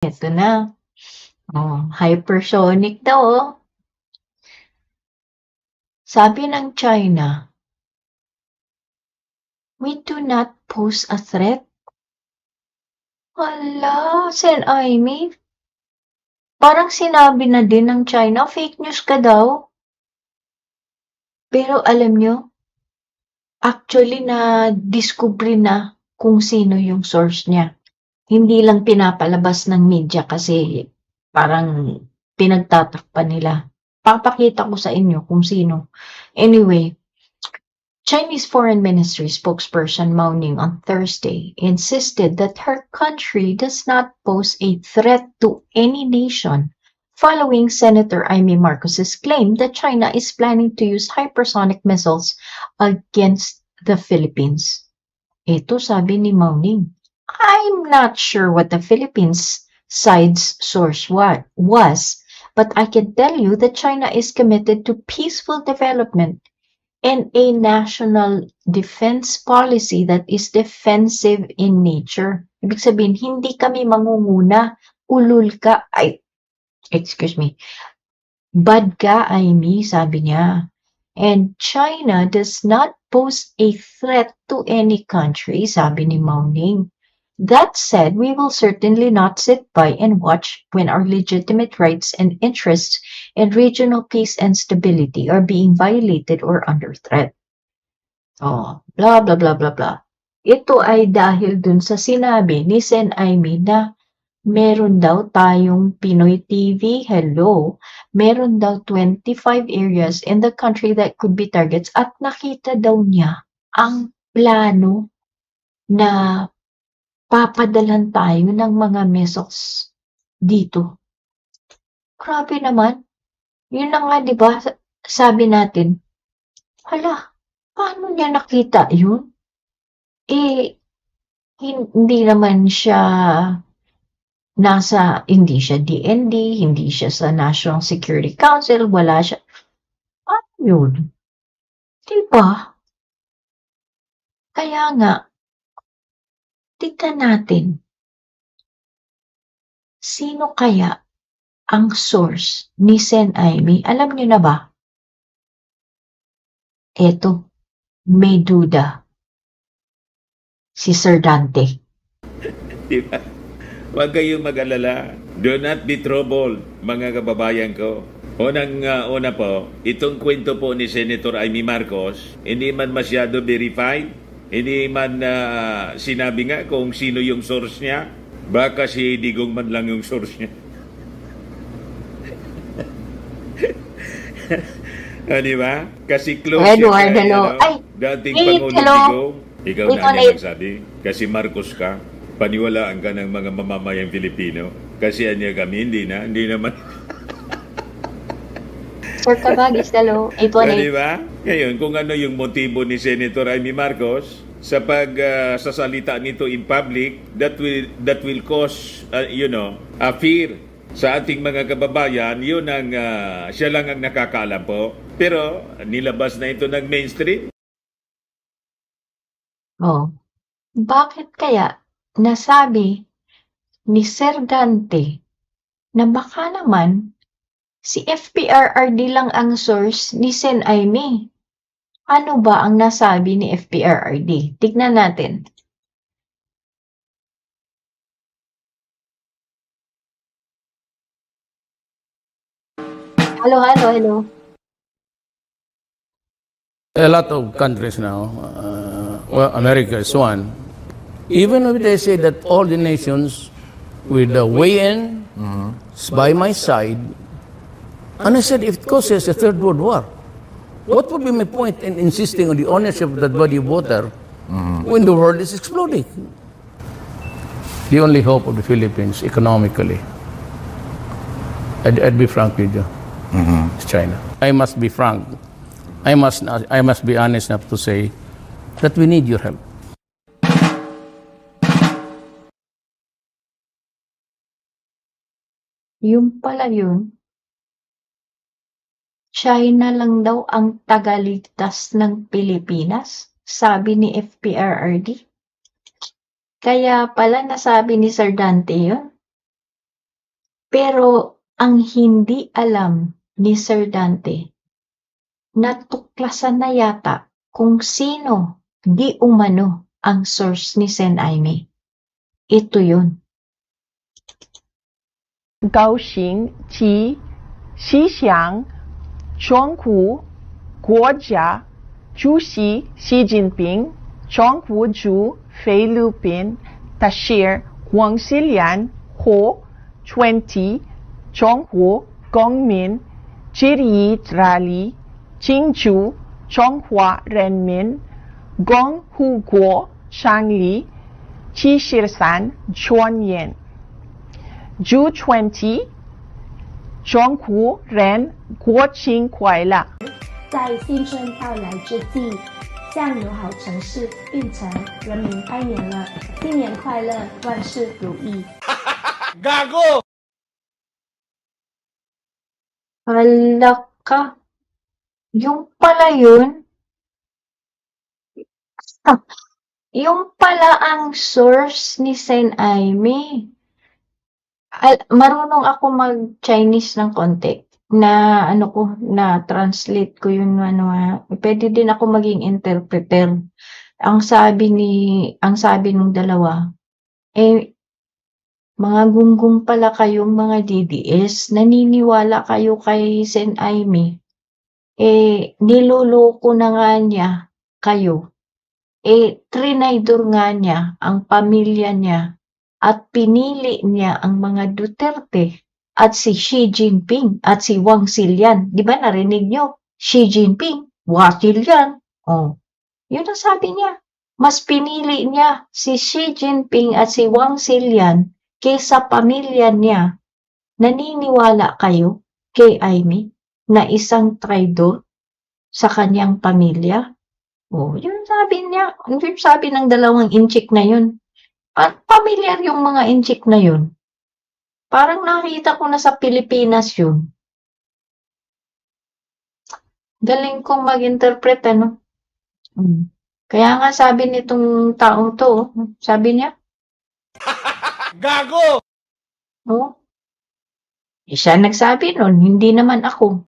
Eto na. Hypersonic daw, oh. Sabi ng China, we do not pose a threat. Hala, Sen Aimee. Parang sinabi na din ng China, fake news ka daw. Pero alam nyo, actually na-discover na kung sino yung source niya. Hindi lang pinapalabas ng media kasi parang pinagtatakpan nila. Papakita ko sa inyo kung sino. Anyway, Chinese Foreign Ministry spokesperson Mao Ning on Thursday insisted that her country does not pose a threat to any nation following Senator Amy Marcos's claim that China is planning to use hypersonic missiles against the Philippines. Ito sabi ni Mao Ning. I'm not sure what the Philippines side's source was, but I can tell you that China is committed to peaceful development and a national defense policy that is defensive in nature. Ibig sabihin, hindi kami mangunguna, ulul ka, bad ka, Aimee, sabi niya. And China does not pose a threat to any country, sabi ni Mao Ning. That said, we will certainly not sit by and watch when our legitimate rights and interests in regional peace and stability are being violated or under threat. Blah, blah, blah, blah, blah. Ito ay dahil dun sa sinabi ni Sen Aimee na meron daw tayong Pinoy TV, hello, meron daw 25 areas in the country that could be targets at nakita daw niya ang plano na papadalan tayo ng mga missiles dito. Grabe naman. Yun na nga, di ba, sabi natin, hala, paano niya nakita yun? Hindi naman siya hindi siya DND, hindi siya sa National Security Council, wala siya. Ano yun? Diba? Kaya nga, tignan natin, sino kaya ang source ni Sen Aimee? Alam niyo na ba? Eto, may duda. Si Sir Dante. Diba? Huwag kayong mag-alala. Do not be troubled, mga kababayan ko. Una po, itong kwento po ni Senator Amy Marcos, hindi man masyado verified, hindi man sinabi nga kung sino yung source niya, baka si Digong man lang yung source niya. Di ba? Kasi close Edward, siya hello. dating Pangulong Digong. Ikaw na niya nagsabi. Kasi Marcos ka, paniwalaan ka ng mga mamamayang Filipino. Kasi anya kami, hindi naman. Sir Kabagis, hello. 818. Diba? Ngayon, kung ano yung motibo ni Senator Amy Marcos sa pagsasalita nito in public, that will cause, a fear sa ating mga kababayan. Yun ang, siya lang ang nakakaalam po. Pero, nilabas na ito ng mainstream. Bakit kaya nasabi ni Sir Dante na baka naman si FPRRD lang ang source ni Sen Aimee? Ano ba ang nasabi ni FPRRD? Tignan natin. Hello. A lot of countries now, America is one, even if they say that all the nations with the weigh-in is by my side, and I said, if it causes a third world war, what would be my point in insisting on the ownership of that body of water when the world is exploding? The only hope of the Philippines economically, I'd be frank with you, is China. I must be frank. I must be honest enough to say that we need your help. Yung pala yun, China lang daw ang tagaligtas ng Pilipinas, sabi ni FPRRD. Kaya pala nasabi ni Sir Dante yun. Pero ang hindi alam ni Sir Dante, natuklasan na yata kung sino di umano ang source ni Sen Aimee. Ito yun. 高行及西乡中国国家主席习近平、中国驻菲律宾大使黄锡良和20中国公民致意大力庆祝中华人民共和国成立73周年。June 20，中国人国庆快乐！在新春到来之际，向友好城市并城人民拜年了，新年快乐，万事如意。 Hala ka. Yung pala yun. Yung pala ang source ni Sen Aimee. Marunong ako mag-Chinese ng konti. Na translate ko yun, pwede din ako maging interpreter. Ang sabi nung dalawa, mga gunggong pala kayong mga DDS, naniniwala kayo kay Sen Aimee. Niloloko na nga niya kayo. Trinaydor nga niya ang pamilya niya at pinili niya ang mga Duterte at si Xi Jinping at si Wang Xilian. Di ba narinig nyo? Xi Jinping, Wang Xilian. Yun ang sabi niya. Mas pinili niya si Xi Jinping at si Wang Xilian kaysa pamilya niya. Naniniwala kayo kay Aimee na isang traidor sa kanyang pamilya? Yun sabi niya. Yun sabi ng dalawang inchik na yun. At pamilyar yung mga inchik na yun. Parang nakita ko na sa Pilipinas yun. Galing kong mag-interpret, ano? Kaya nga sabi nitong taong to, sabi niya, Gago! siya nagsabi nun, hindi naman ako.